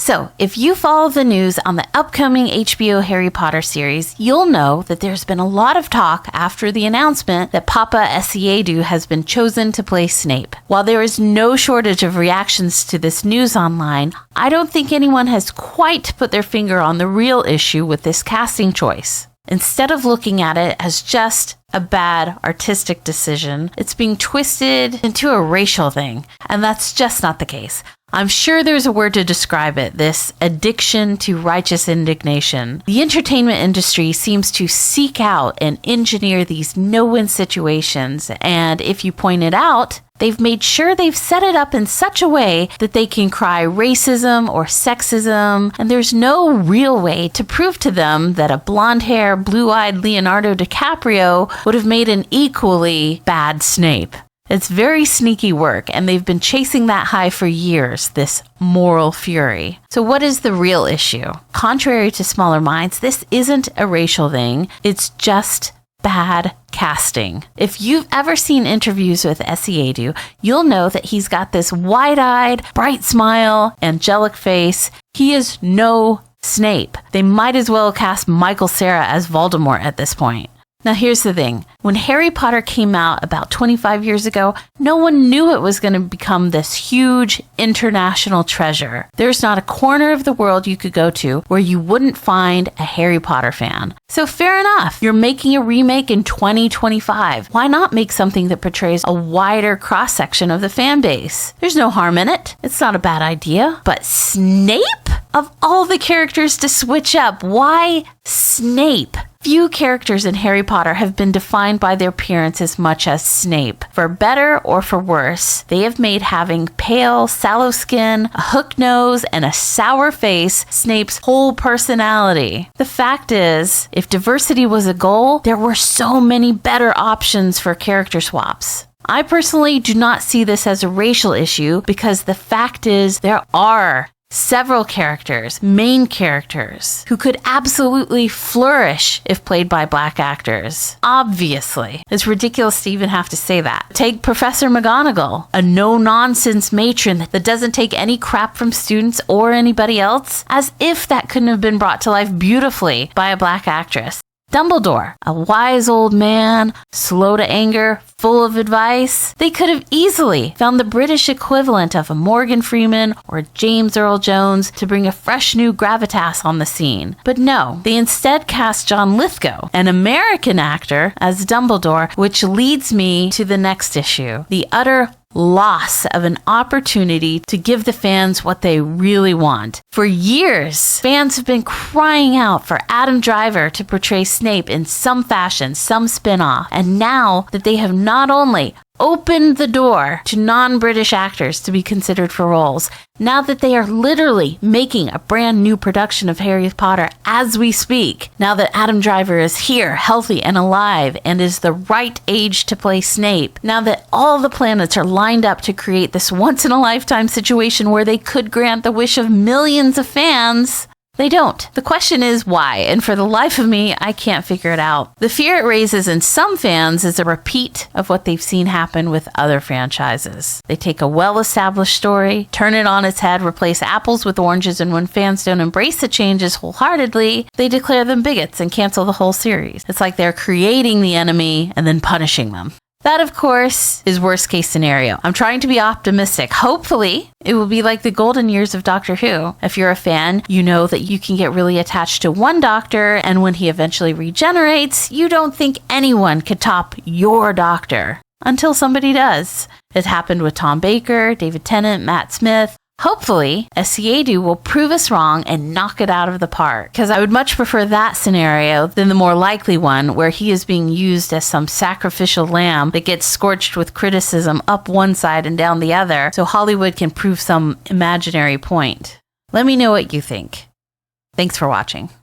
So, if you follow the news on the upcoming HBO Harry Potter series, you'll know that there's been a lot of talk after the announcement that Papa Essiedu has been chosen to play Snape. While there is no shortage of reactions to this news online, I don't think anyone has quite put their finger on the real issue with this casting choice. Instead of looking at it as just a bad artistic decision, it's being twisted into a racial thing, and that's just not the case. I'm sure there's a word to describe it, this addiction to righteous indignation. The entertainment industry seems to seek out and engineer these no-win situations, and if you point it out, they've made sure they've set it up in such a way that they can cry racism or sexism, and there's no real way to prove to them that a blonde-haired, blue-eyed Leonardo DiCaprio would have made an equally bad Snape. It's very sneaky work, and they've been chasing that high for years, this moral fury. So what is the real issue? Contrary to Smaller Minds, this isn't a racial thing. It's just bad casting. If you've ever seen interviews with Essiedu, you'll know that he's got this wide-eyed, bright smile, angelic face. He is no Snape. They might as well cast Michael Cera as Voldemort at this point. Now here's the thing. When Harry Potter came out about 25 years ago, no one knew it was going to become this huge international treasure. There's not a corner of the world you could go to where you wouldn't find a Harry Potter fan. So fair enough, you're making a remake in 2025. Why not make something that portrays a wider cross-section of the fan base? There's no harm in it. It's not a bad idea. But Snape? Of all the characters to switch up, why Snape? Few characters in Harry Potter have been defined by their appearance as much as Snape. For better or for worse, they have made having pale, sallow skin, a hook nose, and a sour face Snape's whole personality. The fact is, if diversity was a goal, there were so many better options for character swaps. I personally do not see this as a racial issue because the fact is there are several characters, main characters, who could absolutely flourish if played by black actors. Obviously. It's ridiculous to even have to say that. Take Professor McGonagall, a no-nonsense matron that doesn't take any crap from students or anybody else, as if that couldn't have been brought to life beautifully by a black actress. Dumbledore, a wise old man, slow to anger, full of advice. They could have easily found the British equivalent of a Morgan Freeman or James Earl Jones to bring a fresh new gravitas on the scene. But no, they instead cast John Lithgow, an American actor, as Dumbledore, which leads me to the next issue, the utter loss of an opportunity to give the fans what they really want. For years, fans have been crying out for Adam Driver to portray Snape in some fashion, some spin-off. And now that they have not only opened the door to non-British actors to be considered for roles, now that they are literally making a brand new production of Harry Potter as we speak, now that Adam Driver is here, healthy and alive, and is the right age to play Snape, now that all the planets are lined up to create this once-in-a-lifetime situation where they could grant the wish of millions of fans, they don't. The question is why, and for the life of me, I can't figure it out. The fear it raises in some fans is a repeat of what they've seen happen with other franchises. They take a well-established story, turn it on its head, replace apples with oranges, and when fans don't embrace the changes wholeheartedly, they declare them bigots and cancel the whole series. It's like they're creating the enemy and then punishing them. That, of course, is worst case scenario. I'm trying to be optimistic. Hopefully, it will be like the golden years of Doctor Who. If you're a fan, you know that you can get really attached to one doctor, and when he eventually regenerates, you don't think anyone could top your doctor. Until somebody does. It happened with Tom Baker, David Tennant, Matt Smith. Hopefully, Essiedu will prove us wrong and knock it out of the park, because I would much prefer that scenario than the more likely one where he is being used as some sacrificial lamb that gets scorched with criticism up one side and down the other so Hollywood can prove some imaginary point. Let me know what you think. Thanks for watching.